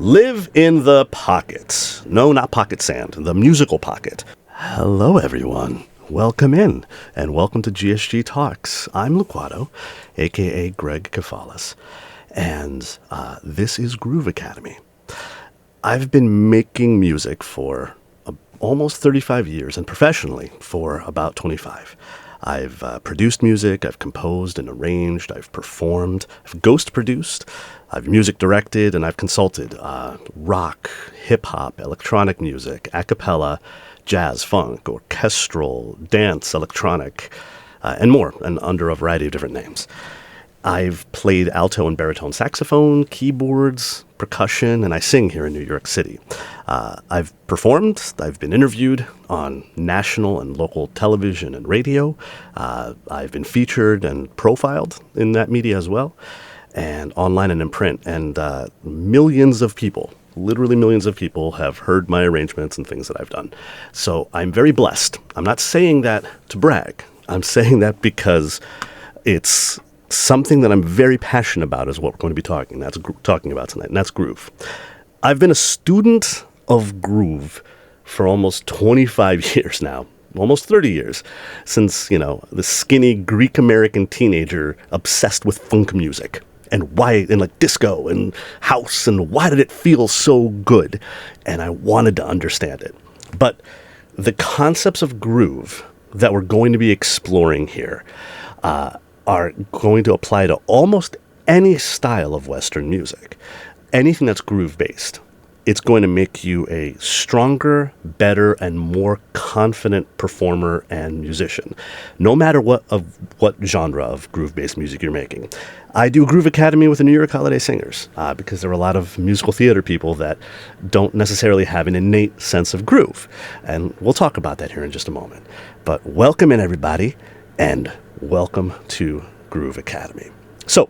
Live in the pocket. No, not pocket sand, the musical pocket. Hello, everyone. Welcome in, and welcome to GSG Talks. I'm Luquado, aka Greg Kefalis, and this is Groove Academy. I've been making music for almost 35 years, and professionally for about 25. I've produced music, I've composed and arranged, I've performed, I've ghost produced, I've music directed, and I've consulted rock, hip-hop, electronic music, a cappella, jazz, funk, orchestral, dance, electronic, and more, and under a variety of different names. I've played alto and baritone saxophone, keyboards, percussion, and I sing here in New York City. I've performed, I've been interviewed on national and local television and radio. I've been featured and profiled in that media as well, and online and in print. And millions of people, literally millions of people, have heard my arrangements and things that I've done. So I'm very blessed. I'm not saying that to brag. I'm saying that because it's something that I'm very passionate about is what we're going to be talking about tonight, and that's groove. I've been a student of groove for almost 25 years now, almost 30 years, since, the skinny Greek-American teenager obsessed with funk music and like disco and house, and why did it feel so good? And I wanted to understand it. But the concepts of groove that we're going to be exploring here are going to apply to almost any style of Western music. Anything that's groove-based. It's going to make you a stronger, better, and more confident performer and musician, no matter what genre of groove-based music you're making. I do Groove Academy with the New York Holiday Singers because there are a lot of musical theater people that don't necessarily have an innate sense of groove. And we'll talk about that here in just a moment. But welcome in, everybody, and welcome to Groove Academy. So,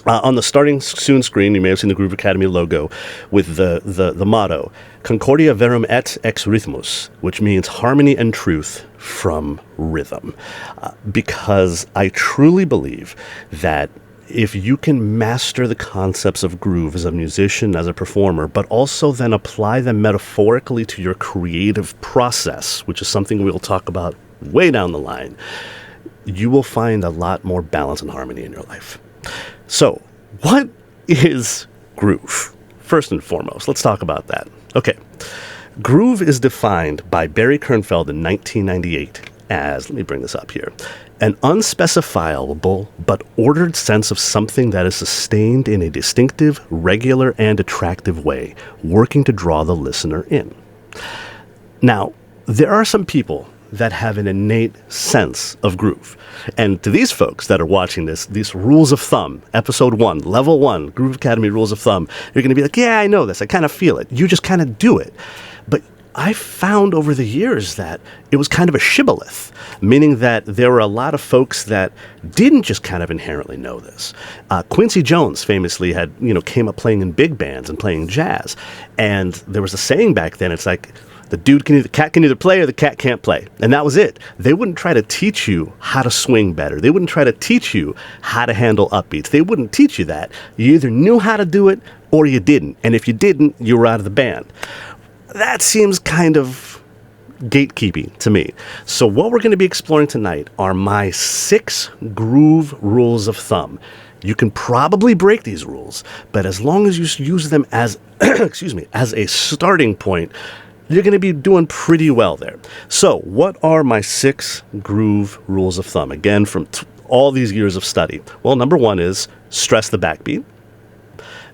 on the starting soon screen, you may have seen the Groove Academy logo with the motto, Concordia verum et ex rhythmus, which means harmony and truth from rhythm. Because I truly believe that if you can master the concepts of groove as a musician, as a performer, but also then apply them metaphorically to your creative process, which is something we'll talk about way down the line, you will find a lot more balance and harmony in your life. So, what is groove? First and foremost, let's talk about that. Okay, groove is defined by Barry Kernfeld in 1998 as, let me bring this up here, an unspecifiable but ordered sense of something that is sustained in a distinctive, regular, and attractive way, working to draw the listener in. Now, there are some people that have an innate sense of groove. And to these folks that are watching this, these rules of thumb, episode 1, level 1, Groove Academy rules of thumb, you're going to be like, yeah, I know this. I kind of feel it. You just kind of do it. But I found over the years that it was kind of a shibboleth, meaning that there were a lot of folks that didn't just kind of inherently know this. Quincy Jones famously had, came up playing in big bands and playing jazz. And there was a saying back then, it's like, the cat can either play or the cat can't play. And that was it. They wouldn't try to teach you how to swing better. They wouldn't try to teach you how to handle upbeats. They wouldn't teach you that. You either knew how to do it or you didn't. And if you didn't, you were out of the band. That seems kind of gatekeeping to me. So what we're going to be exploring tonight are my 6 groove rules of thumb. You can probably break these rules, but as long as you use them as, as a starting point, you're going to be doing pretty well there. So, what are my 6 groove rules of thumb? Again, from all these years of study. Well, number 1 is stress the backbeat.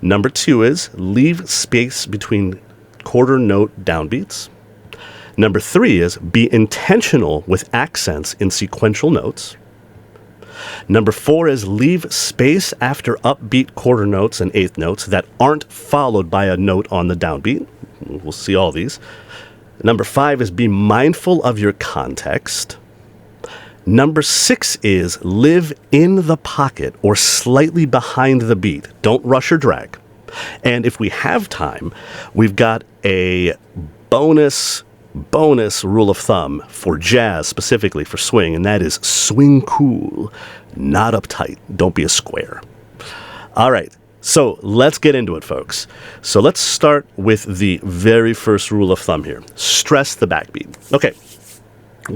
Number 2 is leave space between quarter note downbeats. Number 3 is be intentional with accents in sequential notes. Number 4 is leave space after upbeat quarter notes and eighth notes that aren't followed by a note on the downbeat. We'll see all these. Number 5 is be mindful of your context. Number 6 is live in the pocket or slightly behind the beat. Don't rush or drag. And if we have time, we've got a bonus rule of thumb for jazz, specifically for swing, and that is swing cool, not uptight. Don't be a square. All right. So let's get into it, folks. So let's start with the very first rule of thumb here. Stress the backbeat. Okay,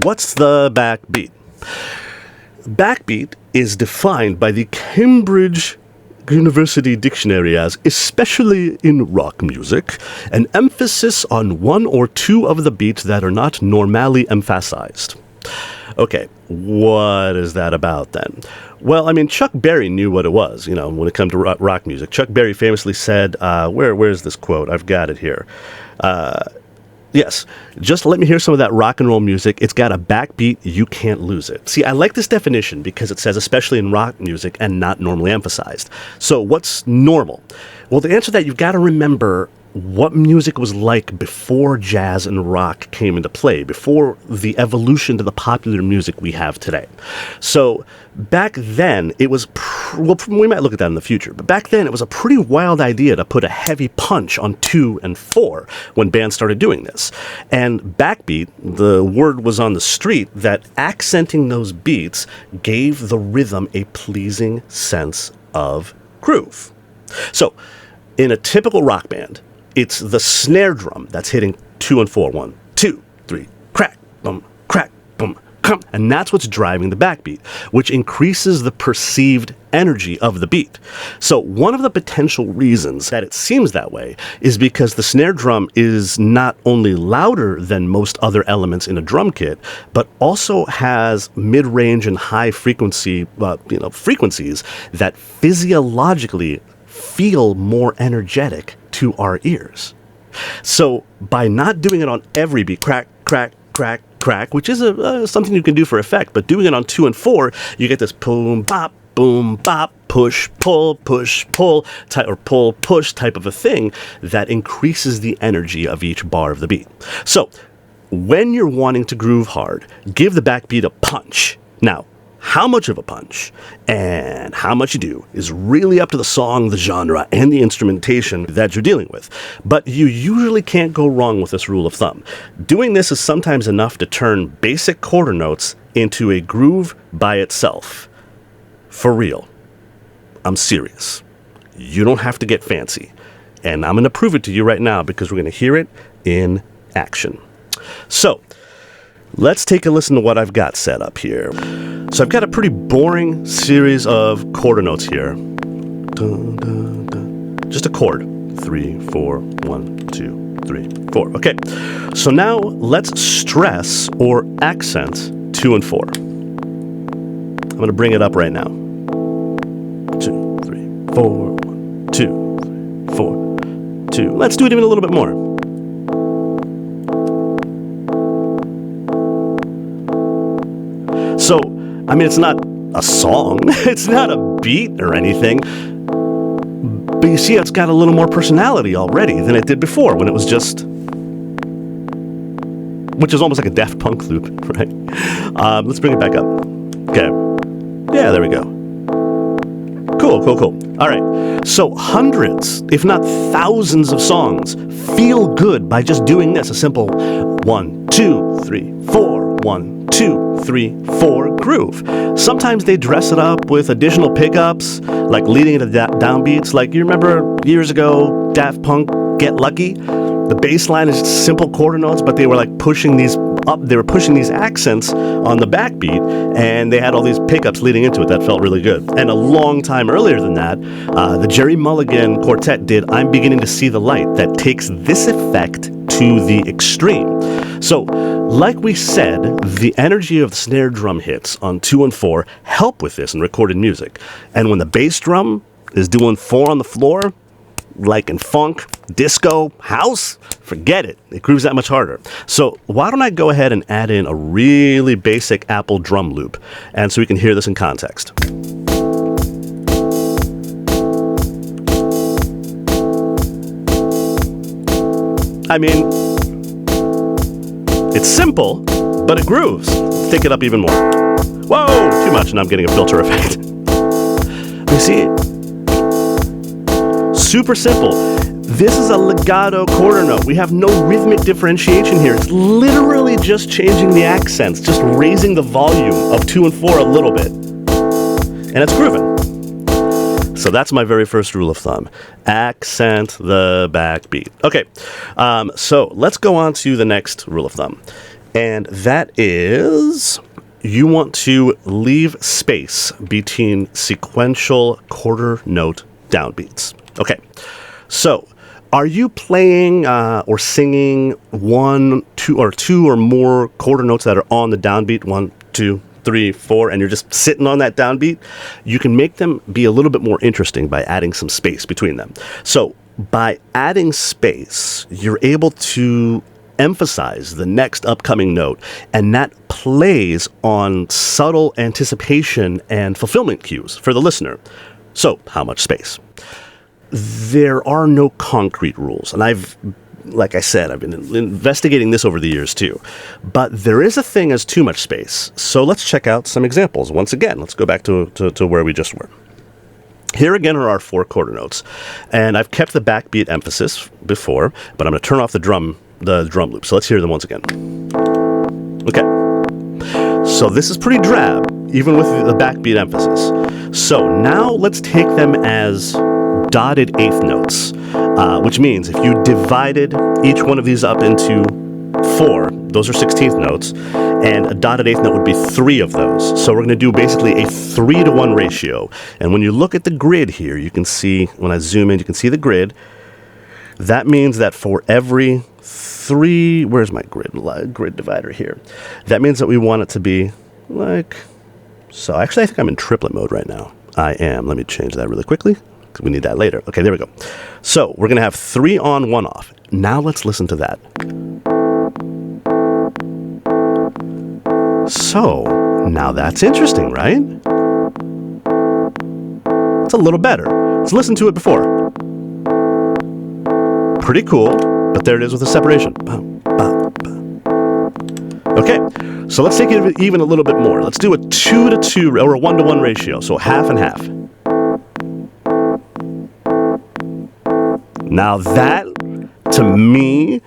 what's the backbeat? Backbeat is defined by the Cambridge University Dictionary as, especially in rock music, an emphasis on one or two of the beats that are not normally emphasized. Okay, what is that about then? Well, I mean, Chuck Berry knew what it was, when it comes to rock music. Chuck Berry famously said, where's this quote? I've got it here. Yes, just let me hear some of that rock and roll music. It's got a backbeat, you can't lose it. See, I like this definition because it says especially in rock music and not normally emphasized. So what's normal? Well, to answer that, you've got to remember what music was like before jazz and rock came into play, before the evolution to the popular music we have today. So back then, it was, we might look at that in the future, but back then it was a pretty wild idea to put a heavy punch on 2 and 4 when bands started doing this. And backbeat, the word was on the street that accenting those beats gave the rhythm a pleasing sense of groove. So in a typical rock band, it's the snare drum that's hitting 2 and 4. 1, 2, 3, crack, boom, come. And that's what's driving the backbeat, which increases the perceived energy of the beat. So one of the potential reasons that it seems that way is because the snare drum is not only louder than most other elements in a drum kit, but also has mid-range and high frequency, frequencies that physiologically feel more energetic to our ears. So by not doing it on every beat, crack, which is something you can do for effect, but doing it on 2 and 4, you get this boom, bop, push, pull, type, or pull, push type of a thing that increases the energy of each bar of the beat. So when you're wanting to groove hard, give the backbeat a punch. Now, how much of a punch and how much you do is really up to the song, the genre, and the instrumentation that you're dealing with. But you usually can't go wrong with this rule of thumb. Doing this is sometimes enough to turn basic quarter notes into a groove by itself. For real. I'm serious. You don't have to get fancy. And I'm going to prove it to you right now because we're going to hear it in action. So, let's take a listen to what I've got set up here. So I've got a pretty boring series of quarter notes here. Dun, dun, dun. Just a chord. 3, 4, 1, 2, 3, 4. Okay. So now let's stress or accent 2 and 4. I'm going to bring it up right now. 2, 3, 4, 1, 2, 3, 4, 2. Let's do it even a little bit more. So, I mean, it's not a song, it's not a beat or anything, but you see it's got a little more personality already than it did before when it was just, which is almost like a Daft Punk loop, right? Let's bring it back up. Okay. Yeah, there we go. Cool. All right. So hundreds, if not thousands of songs feel good by just doing this, a simple 1, 2, 3, 4, 1, 2, 3, 4 groove. Sometimes they dress it up with additional pickups, like leading into downbeats. Like you remember years ago, Daft Punk, Get Lucky? The bass line is simple quarter notes, but they were like pushing these up. They were pushing these accents on the backbeat, and they had all these pickups leading into it that felt really good. And a long time earlier than that, the Jerry Mulligan Quartet did I'm Beginning to See the Light, that takes this effect to the extreme. So, like we said, the energy of the snare drum hits on 2 and 4 help with this in recorded music. And when the bass drum is doing 4 on the floor, like in funk, disco, house, forget it. It grooves that much harder. So why don't I go ahead and add in a really basic Apple drum loop, and so we can hear this in context. I mean, it's simple, but it grooves. Take it up even more. Whoa, too much, and I'm getting a filter effect. You see, super simple. This is a legato quarter note. We have no rhythmic differentiation here. It's literally just changing the accents, just raising the volume of 2 and 4 a little bit. And it's grooving. So that's my very first rule of thumb. Accent the backbeat. Okay, so let's go on to the next rule of thumb. And that is, you want to leave space between sequential quarter note downbeats. Okay, so are you playing or singing two or more quarter notes that are on the downbeat? 1, 2, 3, 4, and you're just sitting on that downbeat? You can make them be a little bit more interesting by adding some space between them. So by adding space, you're able to emphasize the next upcoming note, and that plays on subtle anticipation and fulfillment cues for the listener. So how much space? There are no concrete rules, and like I said, I've been investigating this over the years too. But there is a thing as too much space. So let's check out some examples. Once again, let's go back to where we just were. Here again are our 4 quarter notes, and I've kept the backbeat emphasis before, but I'm going to turn off the drum loop. So let's hear them once again. Okay. So this is pretty drab, even with the backbeat emphasis. So now let's take them as dotted eighth notes, which means if you divided each one of these up into 4, those are 16th notes, and a dotted eighth note would be 3 of those. So we're going to do basically a 3-to-1 ratio. And when you look at the grid here, you can see, when I zoom in, you can see the grid. That means that for every 3, where's my grid divider here? That means that we want it to be like, so actually I think I'm in triplet mode right now. I am. Let me change that really quickly. We need that later. Okay, there we go. So we're going to have 3 on, 1 off. Now let's listen to that. So now that's interesting, right? It's a little better. Let's listen to it before. Pretty cool, but there it is with the separation. Okay, so let's take it even a little bit more. Let's do a 2-to-2 or a 1-to-1 ratio, so half and half. Now that, to me,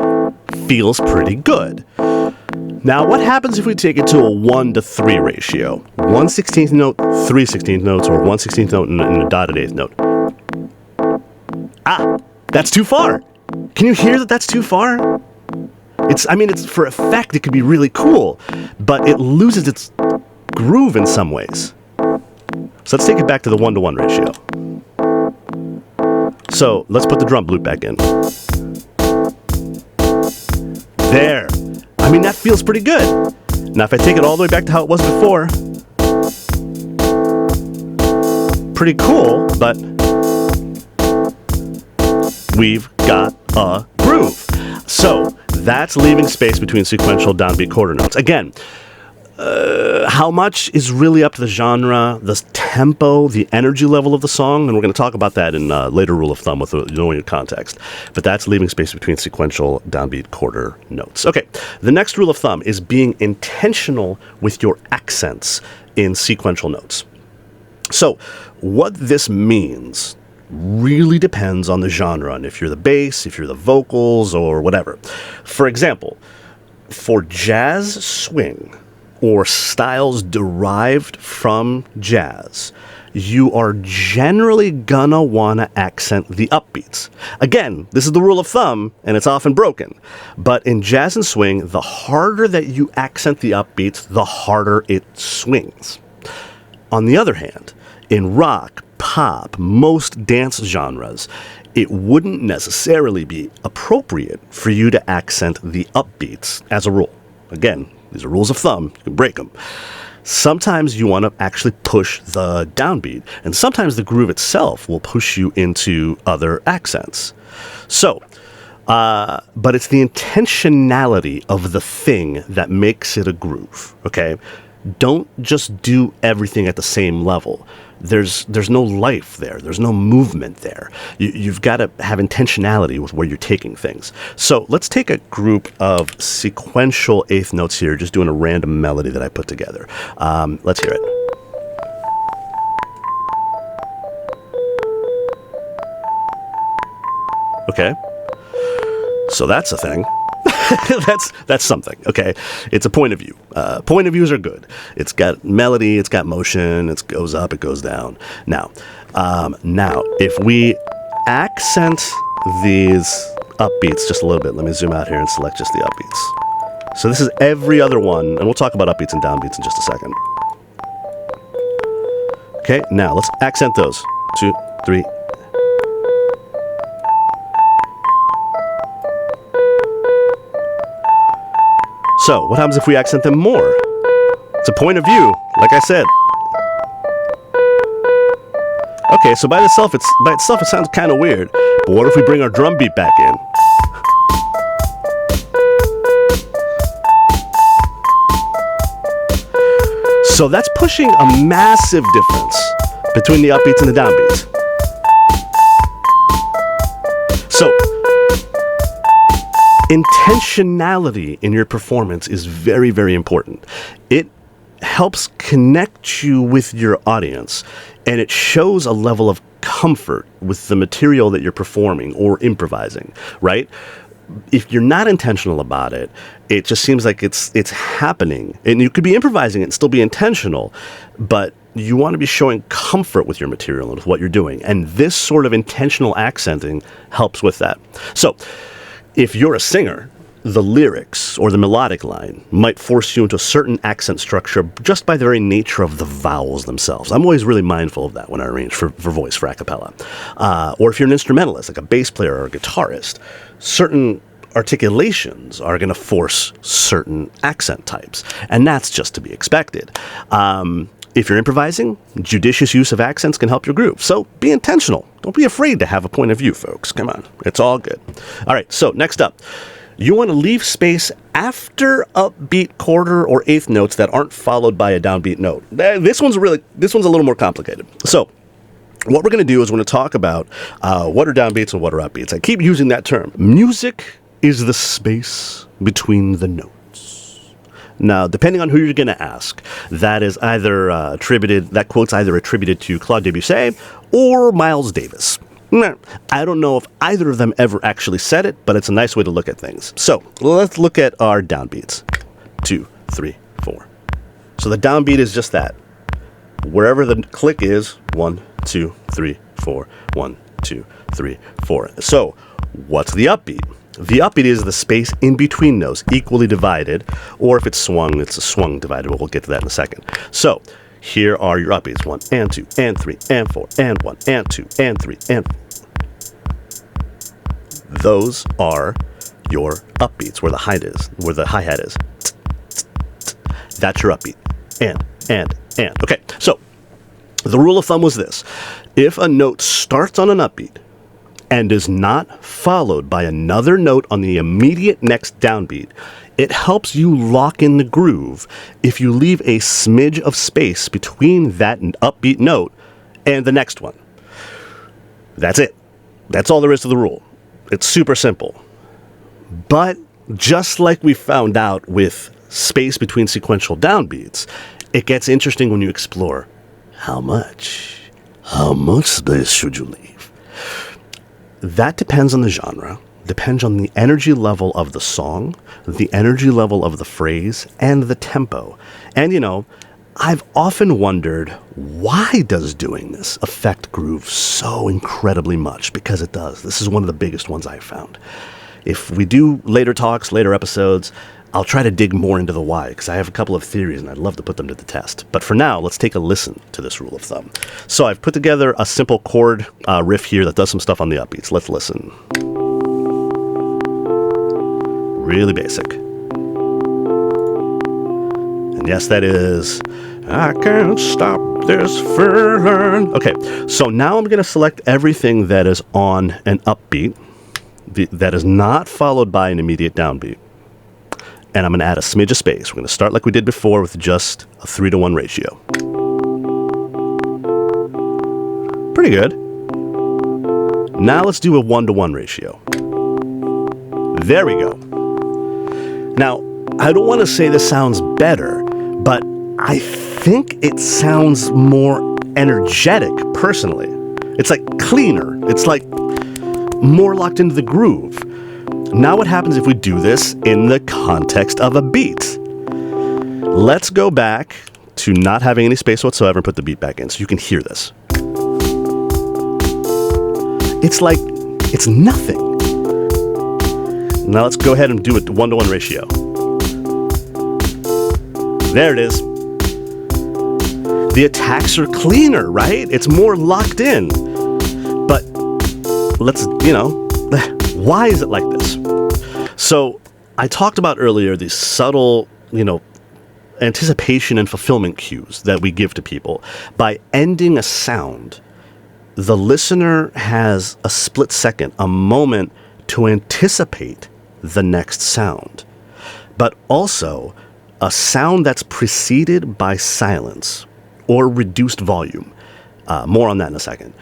feels pretty good. Now what happens if we take it to a 1-to-3 ratio? 1 16th note, 3 16th notes, or 1 16th note and a dotted eighth note? Ah, that's too far. Can you hear that that's too far? It's for effect, it could be really cool, but it loses its groove in some ways. So let's take it back to the 1-to-1 ratio. So let's put the drum loop back in. There. That feels pretty good. Now if I take it all the way back to how it was before, pretty cool, but we've got a groove. So that's leaving space between sequential downbeat quarter notes. Again, how much is really up to the genre, the tempo, the energy level of the song, and we're going to talk about that in later rule of thumb with knowing your context. But that's leaving space between sequential downbeat quarter notes. Okay, the next rule of thumb is being intentional with your accents in sequential notes. So what this means really depends on the genre, and if you're the bass, if you're the vocals, or whatever. For example, for jazz swing, or styles derived from jazz, you are generally gonna wanna accent the upbeats. Again, this is the rule of thumb, and it's often broken. But in jazz and swing, the harder that you accent the upbeats, the harder it swings. On the other hand, in rock, pop, most dance genres, it wouldn't necessarily be appropriate for you to accent the upbeats as a rule. Again, these are rules of thumb. You can break them. Sometimes you want to actually push the downbeat, and sometimes the groove itself will push you into other accents. So, but it's the intentionality of the thing that makes it a groove, okay? Don't just do everything at the same level. There's no life there. There's no movement there. You've got to have intentionality with where you're taking things. So let's take a group of sequential eighth notes here, just doing a random melody that I put together. Let's hear it. Okay. So that's a thing. That's something, okay? It's a point of view. Point of views are good. It's got melody, it's got motion, it goes up, it goes down. Now, if we accent these upbeats just a little bit, let me zoom out here and select just the upbeats. So this is every other one, and we'll talk about upbeats and downbeats in just a second. Okay, now let's accent those. 2, 3. So, what happens if we accent them more? It's a point of view, like I said. Okay, so by itself it sounds kind of weird. But what if we bring our drum beat back in? So that's pushing a massive difference between the upbeats and the downbeats. So, intentionality in your performance is very, very important. It helps connect you with your audience, and it shows a level of comfort with the material that you're performing or improvising, right? If you're not intentional about it, it just seems like it's happening. And you could be improvising it and still be intentional, but you want to be showing comfort with your material and with what you're doing. And this sort of intentional accenting helps with that. So, if you're a singer, the lyrics or the melodic line might force you into a certain accent structure just by the very nature of the vowels themselves. I'm always really mindful of that when I arrange for voice, for a cappella. Or if you're an instrumentalist, like a bass player or a guitarist, certain articulations are going to force certain accent types. And that's just to be expected. If you're improvising, judicious use of accents can help your groove. So be intentional. Don't be afraid to have a point of view, folks. Come on. It's all good. All right. So next up, you want to leave space after upbeat quarter or eighth notes that aren't followed by a downbeat note. This one's a little more complicated. So what we're going to do is we're going to talk about what are downbeats and what are upbeats. I keep using that term. Music is the space between the notes. Now, depending on who you're going to ask, that quote's either attributed to Claude Debussy or Miles Davis. I don't know if either of them ever actually said it, but it's a nice way to look at things. So, let's look at our downbeats. 2, 3, 4. So the downbeat is just that. Wherever the click is, 1, 2, 3, 4, 1, 2, 3, 4. So, what's the upbeat? The upbeat is the space in between notes, equally divided, or if it's swung, it's a swung divided. We'll get to that in a second. So, here are your upbeats. 1 and 2 and 3 and 4 and 1 and 2 and 3 and... Those are your upbeats, where the hi-hat is. That's your upbeat. And. Okay, so the rule of thumb was this. If a note starts on an upbeat and is not followed by another note on the immediate next downbeat, it helps you lock in the groove if you leave a smidge of space between that upbeat note and the next one. That's it. That's all there is to the rule. It's super simple. But just like we found out with space between sequential downbeats, it gets interesting when you explore how much space should you leave? That depends on the genre, depends on the energy level of the song, the energy level of the phrase, and the tempo. And I've often wondered, why does doing this affect groove so incredibly much? Because it does. This is one of the biggest ones I've found. If we do later talks, later episodes, I'll try to dig more into the why, because I have a couple of theories and I'd love to put them to the test. But for now, let's take a listen to this rule of thumb. So I've put together a simple chord riff here that does some stuff on the upbeats. Let's listen. Really basic. And yes, that is, I can't stop this feeling. Okay, so now I'm going to select everything that is on an upbeat, that is not followed by an immediate downbeat. And I'm going to add a smidge of space. We're going to start like we did before with just a 3-to-1 ratio. Pretty good. Now let's do a 1-to-1 ratio. There we go. Now, I don't want to say this sounds better, but I think it sounds more energetic, personally. It's like cleaner. It's like more locked into the groove. Now what happens if we do this in the context of a beat? Let's go back to not having any space whatsoever and put the beat back in so you can hear this. It's like, it's nothing. Now let's go ahead and do a 1-to-1 ratio. There it is. The attacks are cleaner, right? It's more locked in. But let's, why is it like this? So I talked about earlier these subtle, anticipation and fulfillment cues that we give to people. By ending a sound, the listener has a split second, a moment to anticipate the next sound. But also a sound that's preceded by silence or reduced volume. More on that in a second.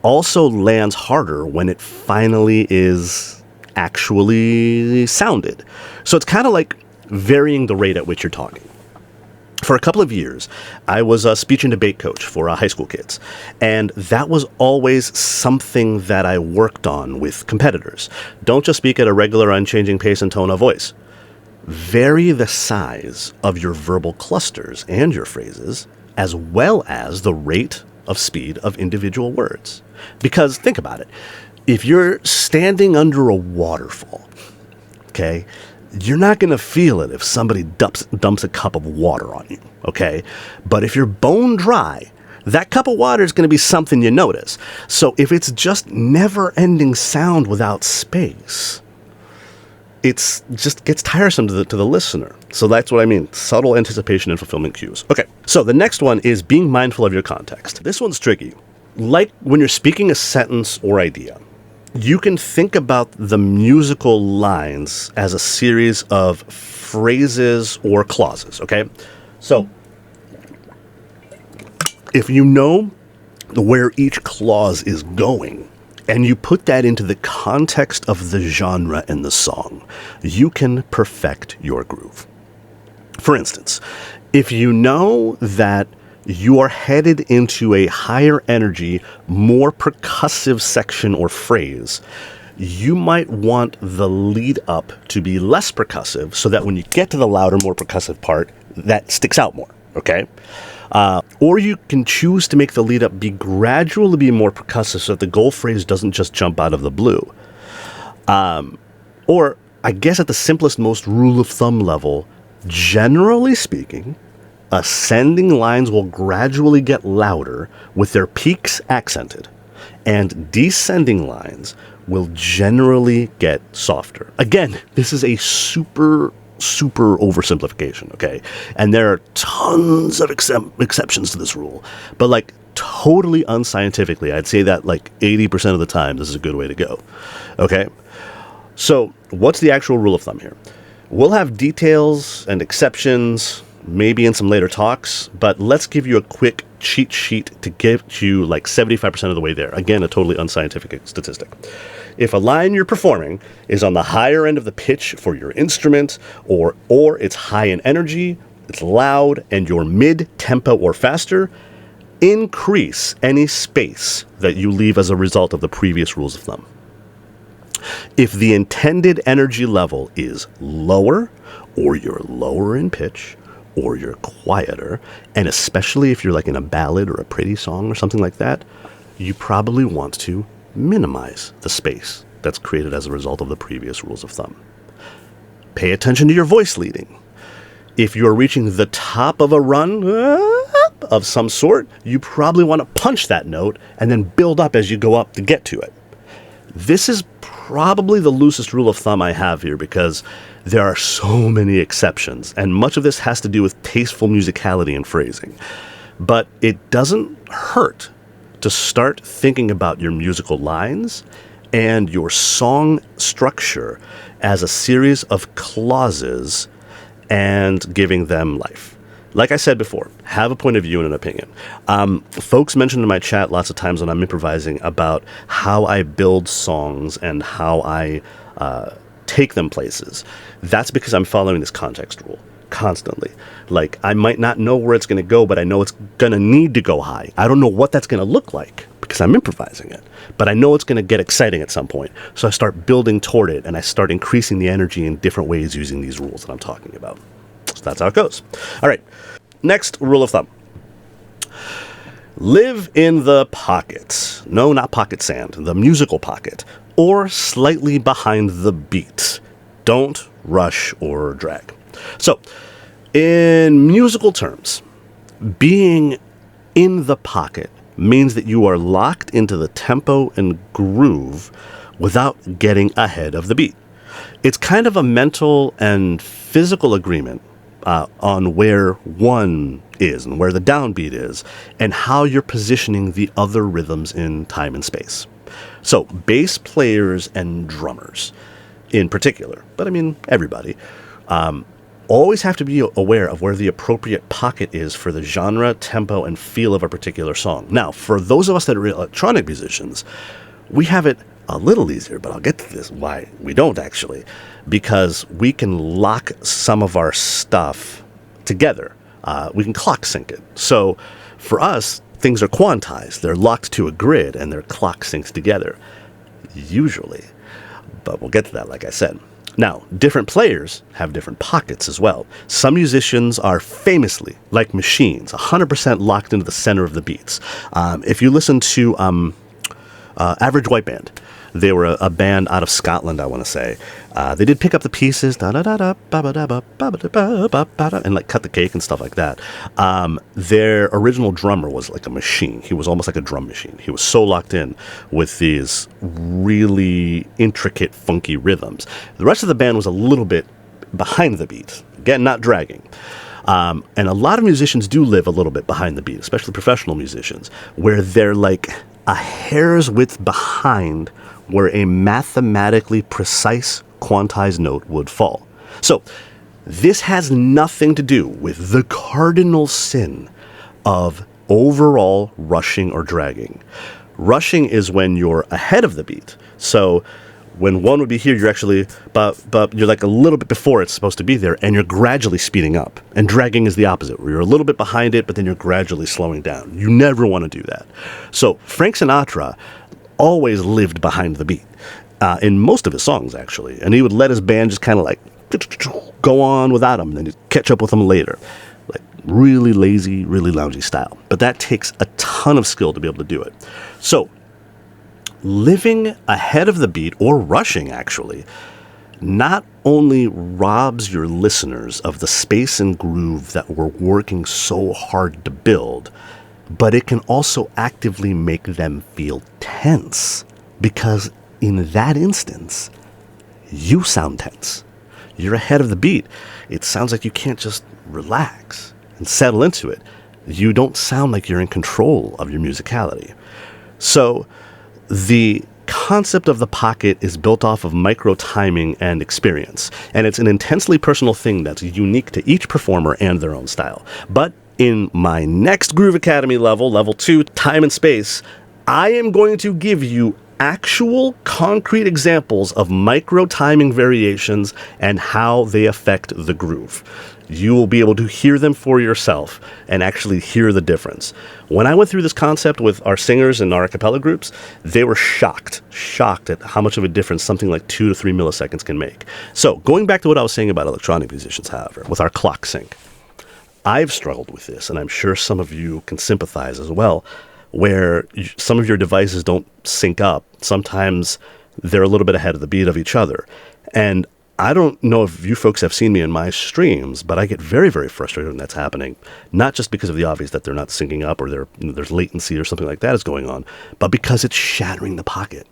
Also lands harder when it finally is actually sounded. So it's kind of like varying the rate at which you're talking. For a couple of years, I was a speech and debate coach for high school kids, and that was always something that I worked on with competitors. Don't just speak at a regular unchanging pace and tone of voice. Vary the size of your verbal clusters and your phrases, as well as the rate of speed of individual words. Because think about it. If you're standing under a waterfall, okay, you're not going to feel it if somebody dumps a cup of water on you, okay? But if you're bone dry, that cup of water is going to be something you notice. So if it's just never-ending sound without space, it's just gets tiresome to the listener. So that's what I mean, subtle anticipation and fulfillment cues. Okay, so the next one is being mindful of your context. This one's tricky. Like when you're speaking a sentence or idea, you can think about the musical lines as a series of phrases or clauses, okay? So if you know where each clause is going, and you put that into the context of the genre and the song, you can perfect your groove. For instance, if you know that you are headed into a higher energy, more percussive section or phrase, you might want the lead up to be less percussive so that when you get to the louder, more percussive part, that sticks out more, okay? Or you can choose to make the lead up be gradually be more percussive so that the goal phrase doesn't just jump out of the blue. Or I guess at the simplest, most rule of thumb level, generally speaking, ascending lines will gradually get louder with their peaks accented, and descending lines will generally get softer. Again, this is a super oversimplification, okay? And there are tons of exceptions to this rule, but like totally unscientifically, I'd say that like 80% of the time, this is a good way to go, okay? So what's the actual rule of thumb here? We'll have details and exceptions maybe in some later talks, but let's give you a quick cheat sheet to get you like 75% of the way there. Again, a totally unscientific statistic. If a line you're performing is on the higher end of the pitch for your instrument, or it's high in energy, it's loud, and you're mid-tempo or faster, increase any space that you leave as a result of the previous rules of thumb. If the intended energy level is lower, or you're lower in pitch, or you're quieter, and especially if you're like in a ballad or a pretty song or something like that, you probably want to minimize the space that's created as a result of the previous rules of thumb. Pay attention to your voice leading. If you're reaching the top of a run of some sort, you probably want to punch that note and then build up as you go up to get to it. This is probably the loosest rule of thumb I have here because there are so many exceptions, and much of this has to do with tasteful musicality and phrasing. But it doesn't hurt to start thinking about your musical lines and your song structure as a series of clauses and giving them life. Like I said before, have a point of view and an opinion. Folks mentioned in my chat lots of times when I'm improvising about how I build songs and how I take them places. That's because I'm following this context rule constantly. Like, I might not know where it's going to go, but I know it's going to need to go high. I don't know what that's going to look like, because I'm improvising it. But I know it's going to get exciting at some point. So I start building toward it, and I start increasing the energy in different ways using these rules that I'm talking about. So that's how it goes. All right. Next rule of thumb. Live in the pocket. No, not pocket sand. The musical pocket. Or slightly behind the beat. Don't rush or drag. So, in musical terms, being in the pocket means that you are locked into the tempo and groove without getting ahead of the beat. It's kind of a mental and physical agreement on where one is and where the downbeat is and how you're positioning the other rhythms in time and space. So bass players and drummers in particular, but I mean everybody, always have to be aware of where the appropriate pocket is for the genre, tempo, and feel of a particular song. Now, for those of us that are electronic musicians, we have it a little easier, but I'll get to this, why we don't actually, because we can lock some of our stuff together. We can clock sync it. So for us, things are quantized. They're locked to a grid and they're clock synced together, usually. But we'll get to that, like I said. Now, different players have different pockets as well. Some musicians are famously, like machines, 100% locked into the center of the beats. If you listen to Average White Band, they were a band out of Scotland, I want to say. They did pick up the pieces, and like cut the cake and stuff like that. Their original drummer was like a machine. He was almost like a drum machine. He was so locked in with these really intricate, funky rhythms. The rest of the band was a little bit behind the beat. Again, not dragging. And a lot of musicians do live a little bit behind the beat, especially professional musicians, where they're like a hair's width behind where a mathematically precise quantized note would fall. So this has nothing to do with the cardinal sin of overall rushing or dragging. Rushing is when you're ahead of the beat. So when one would be here, you're actually, but you're like a little bit before it's supposed to be there, and you're gradually speeding up. And dragging is the opposite, where you're a little bit behind it, but then you're gradually slowing down. You never want to do that. So Frank Sinatra always lived behind the beat in most of his songs, actually. And he would let his band just kind of like go on without him, and then he'd catch up with them later. Like really lazy, really loungy style. But that takes a ton of skill to be able to do it. So living ahead of the beat, or rushing actually, not only robs your listeners of the space and groove that we're working so hard to build, but it can also actively make them feel tense, because in that instance, you sound tense. You're ahead of the beat. It sounds like you can't just relax and settle into it. You don't sound like you're in control of your musicality. So the concept of the pocket is built off of micro timing and experience, and it's an intensely personal thing that's unique to each performer and their own style. But in my next Groove Academy level, level 2, time and space, I am going to give you actual concrete examples of micro timing variations and how they affect the groove. You will be able to hear them for yourself and actually hear the difference. When I went through this concept with our singers and our a cappella groups, they were shocked at how much of a difference something like 2 to 3 milliseconds can make. So going back to what I was saying about electronic musicians, however, with our clock sync, I've struggled with this, and I'm sure some of you can sympathize as well, where some of your devices don't sync up. Sometimes they're a little bit ahead of the beat of each other. And I don't know if you folks have seen me in my streams, but I get very, very frustrated when that's happening. Not just because of the obvious that they're not syncing up or there's latency or something like that is going on, but because it's shattering the pocket.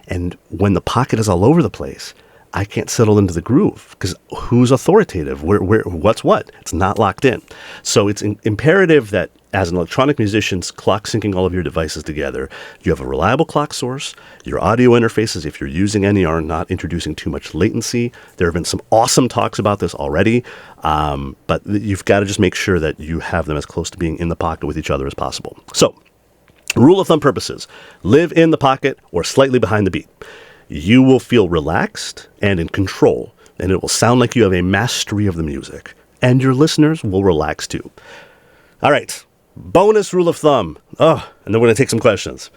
And when the pocket is all over the place, I can't settle into the groove, because who's authoritative? What's what? It's not locked in. So it's imperative that as an electronic musician, clock syncing all of your devices together, you have a reliable clock source, your audio interfaces, if you're using any, are not introducing too much latency. There have been some awesome talks about this already, but you've got to just make sure that you have them as close to being in the pocket with each other as possible. So, rule of thumb purposes, live in the pocket or slightly behind the beat. You will feel relaxed and in control, and it will sound like you have a mastery of the music. And your listeners will relax too. All right, bonus rule of thumb. Oh, and then we're going to take some questions.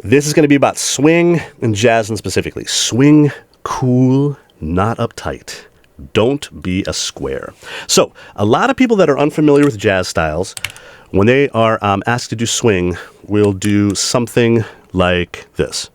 This is going to be about swing and jazzing specifically. Swing cool, not uptight. Don't be a square. So a lot of people that are unfamiliar with jazz styles, when they are asked to do swing, will do something like this.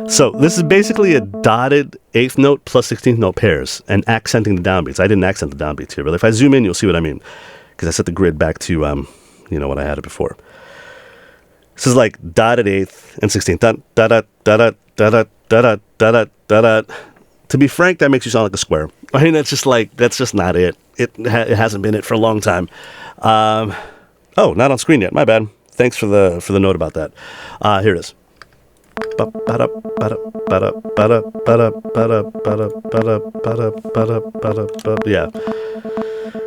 So this is basically a dotted 8th note plus 16th note pairs and accenting the downbeats. I didn't accent the downbeats here, but if I zoom in, you'll see what I mean, because I set the grid back to when I had it before. This is like dotted 8th and 16th. Da da da da da da da da da da. To be frank, that makes you sound like a square. I mean, that's just not it. It hasn't been it for a long time. Oh, not on screen yet. My bad. Thanks for the note about that. Here it is.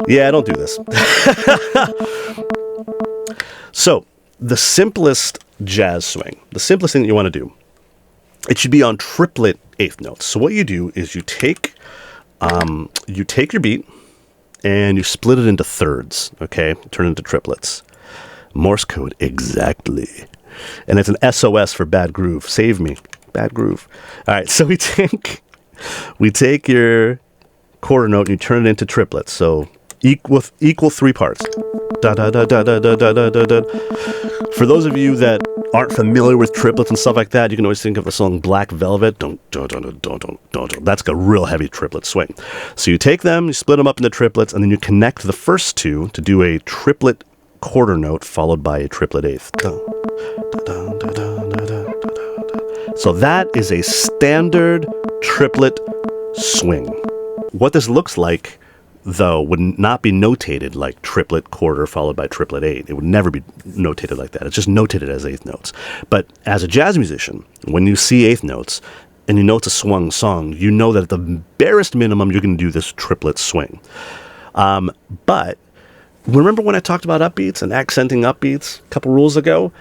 Yeah, don't do this. So the simplest jazz swing, the simplest thing that you want to do, it should be on triplet 8th notes. So what you do is you take your beat and you split it into thirds, okay? Turn it into triplets. Morse code, exactly. And it's an SOS for bad groove. Save me. Bad groove. All right, so we take your quarter note and you turn it into triplets. So equal 3 parts. Da da da da da da da da da. For those of you that aren't familiar with triplets and stuff like that, you can always think of the song Black Velvet. Don't. That's a real heavy triplet swing. So you take them, you split them up into triplets, and then you connect the first two to do a triplet quarter note followed by a triplet 8th. So that is a standard triplet swing. What this looks like, though, would not be notated like triplet quarter followed by triplet 8. It would never be notated like that. It's just notated as 8th notes. But as a jazz musician, when you see 8th notes and you know it's a swung song, you know that at the barest minimum you're going to do this triplet swing. But remember when I talked about upbeats and accenting upbeats a couple rules ago?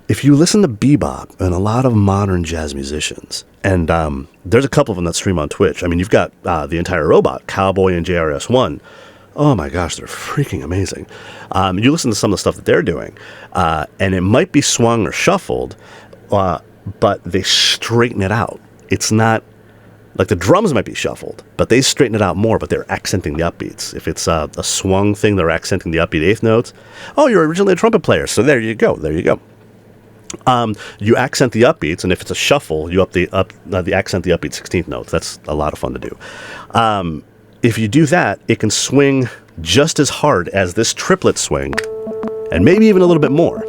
If you listen to bebop and a lot of modern jazz musicians, and there's a couple of them that stream on Twitch. I mean, you've got the entire robot, Cowboy and JRS1. Oh my gosh, they're freaking amazing. You listen to some of the stuff that they're doing, and it might be swung or shuffled, but they straighten it out. It's not like the drums might be shuffled, but they straighten it out more, but they're accenting the upbeats. If it's a swung thing, they're accenting the upbeat 8th notes. Oh, you're originally a trumpet player, so there you go. You accent the upbeats, and if it's a shuffle, you accent the upbeat 16th notes. That's a lot of fun to do. If you do that, it can swing just as hard as this triplet swing, and maybe even a little bit more.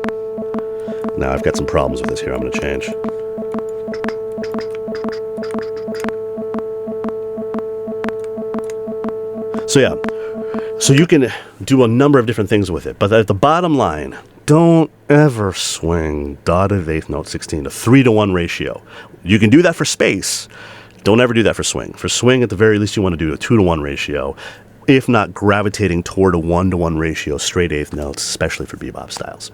Now I've got some problems with this here. I'm going to change. So yeah, so you can do a number of different things with it, but at the bottom line, don't ever swing dotted 8th note 16 to 3-to-1 ratio. You can do that for space. Don't ever do that for swing. For swing, at the very least, you want to do a 2-to-1 ratio, if not gravitating toward a 1-to-1 ratio, straight 8th notes, especially for bebop styles.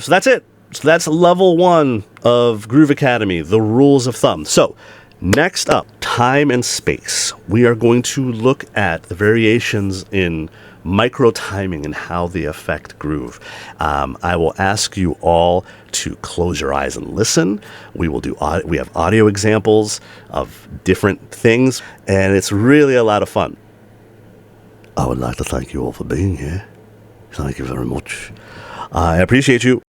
So that's it. So that's level 1 of Groove Academy, the rules of thumb. So next up, time and space. We are going to look at the variations in micro timing and how they affect groove. I will ask you all to close your eyes and listen. We have audio examples of different things, and it's really a lot of fun. I would like to thank you all for being here. Thank you very much. I appreciate you.